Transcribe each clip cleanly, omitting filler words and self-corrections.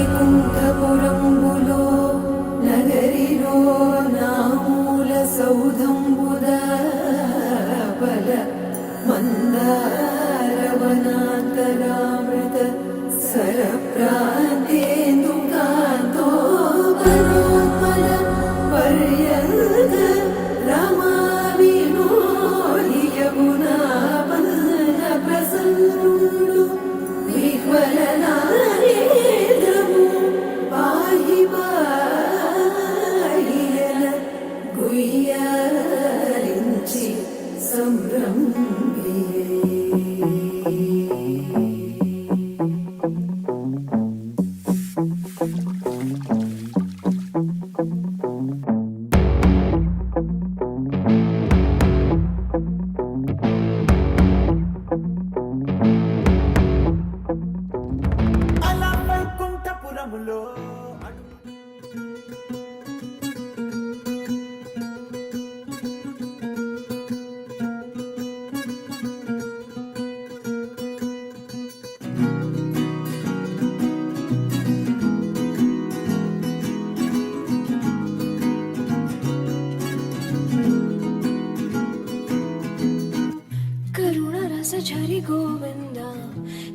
వైకుంఠపురంబులో నగరిలో నామూల సౌధంబుద బల మందారవనాంతరామృత సరప్రాంతేందుకాంతో పరోత్పల పర్యంత రమా వినోదియమునా పన్న ప్రసన్నుడు విహ్వలనారేంద్రము పాహి పాహియన గుయ్యారించి సంభ్రమియే. झरि गोविंद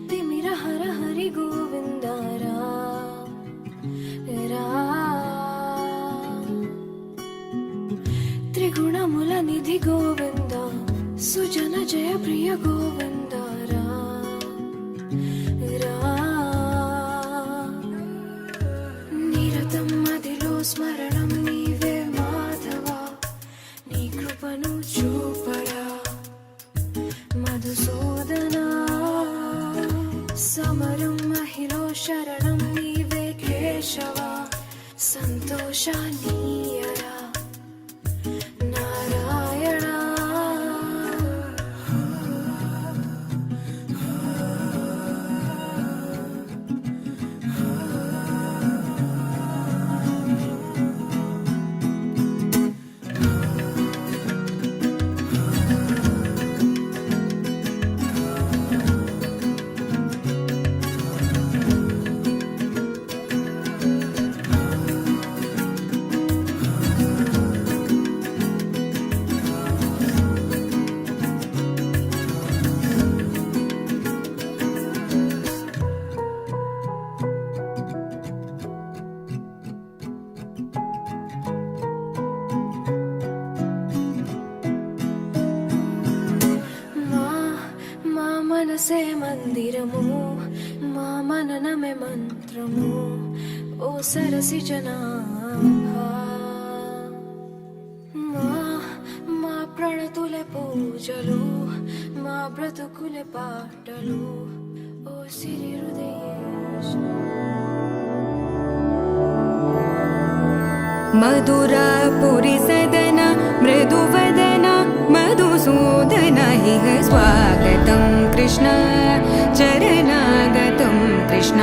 तिमिर हर हरि गोविंद त्रिगुणमुल निधि गोविंद सुजन जय प्रिय गोविंद निरतं मदिलो स्मरणं नीवे माधव नी कृपनु चूपरा मधुसूदना समरं महिलो शरणं नीवे केशव संतोषानीयरा नारायणा మనసే మందిరము మా మననమే మంత్రము ఓ సరసి జనాభా మా ప్రణతులే పూజలు మా బ్రతుకులే పాటలు ఓ సిరి హృదయేశ. मधुरापुरी सदन मृदुवदन मधुसूदन इह स्वागतं कृष्ण चरणागतं कृष्ण.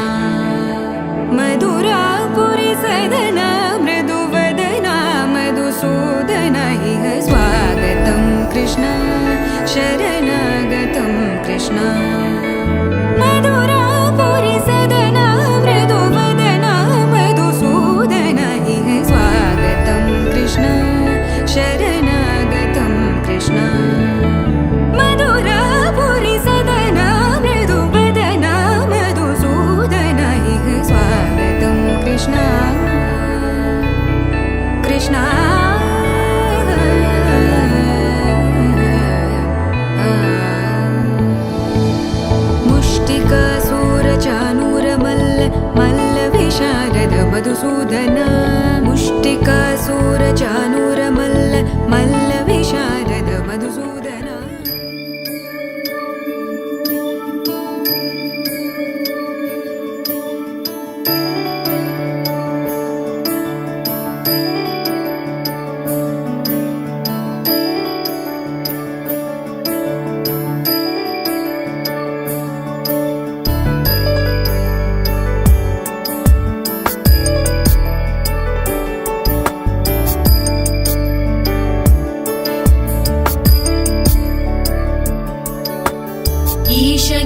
मधुरापुरी सदन मृदुवदन मधुसूदन इह स्वागतं कृष्ण शरणागतं कृष्ण. मधुरापुरी सदन मृदुवदन मधुसूदन इह स्वागतं कृष्ण शरणागतं कृष्ण. मधुरापुरी सदन मृदुवदन मधुसूदन इह स्वागतं कृष्ण कृष्ण. मुष्टिकासूरचानूरमल्ल मल्लविशारद मधुसूदन मुष्टिकासूरचानूरमल्ल मल्लविशारद मधुसूदन.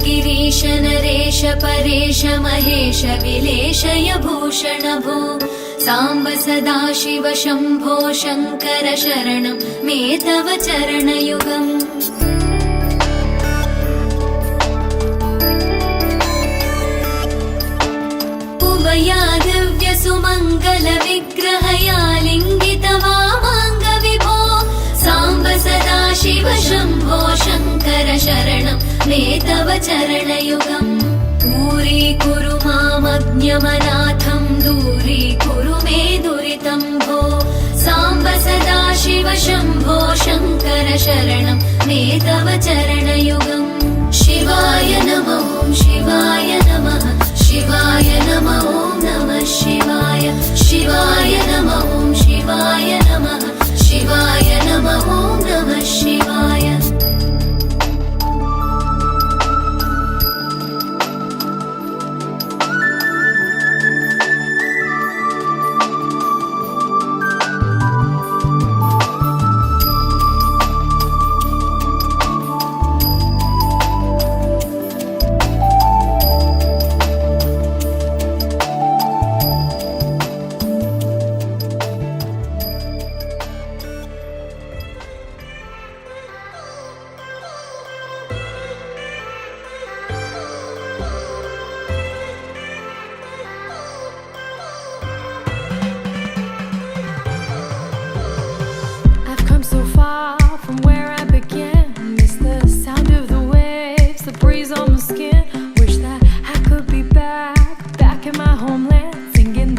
गिरीश नरेश परेश महेश विलेशय भूषण भो साम्ब सदाशिव शम्भो शङ्कर शरणं मे तव चरणयुगम् उमया दिव्यसुमङ्गलविग्रहया लिङ्गितवामाङ्ग विभो साम्ब सदाशिव शम्भो शङ्कर शरणं मे तव चरणयुगम् दूरीकुरु मामज्ञमनाथं दूरीकुरु मे दुरितं भो साम्ब सदाशिव शम्भो शङ्कर शरणं मे तव चरणयुगम् शिवाय नमः शिवाय नमः शिवाय नमः ॐ नमः शिवाय शिवाय नमः ॐ शिवाय नमः शिवाय नमः ॐ नमः शिवाय I've come so far from where I began. Miss the sound of the waves, the breeze on my skin. Wish that I could be back in my homeland, singing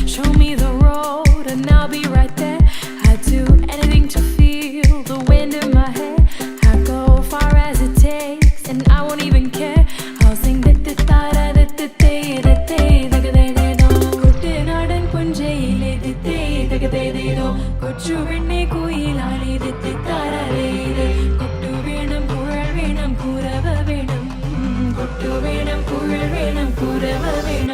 show me the road and I'll be right there. I'd do anything to feel the wind in my hair. I'd go far as it takes and I won't even care. I'll sing കുട്ടനാടൻ പുഞ്ചയിലെ കൊച്ചു പെണ്ണെ കുയിലാലി കൊട്ടു വേണം കുഴൽ വേണം കുരവ വേണം കൊട്ടു വേണം കുഴൽ വേണം കുരവ വേണം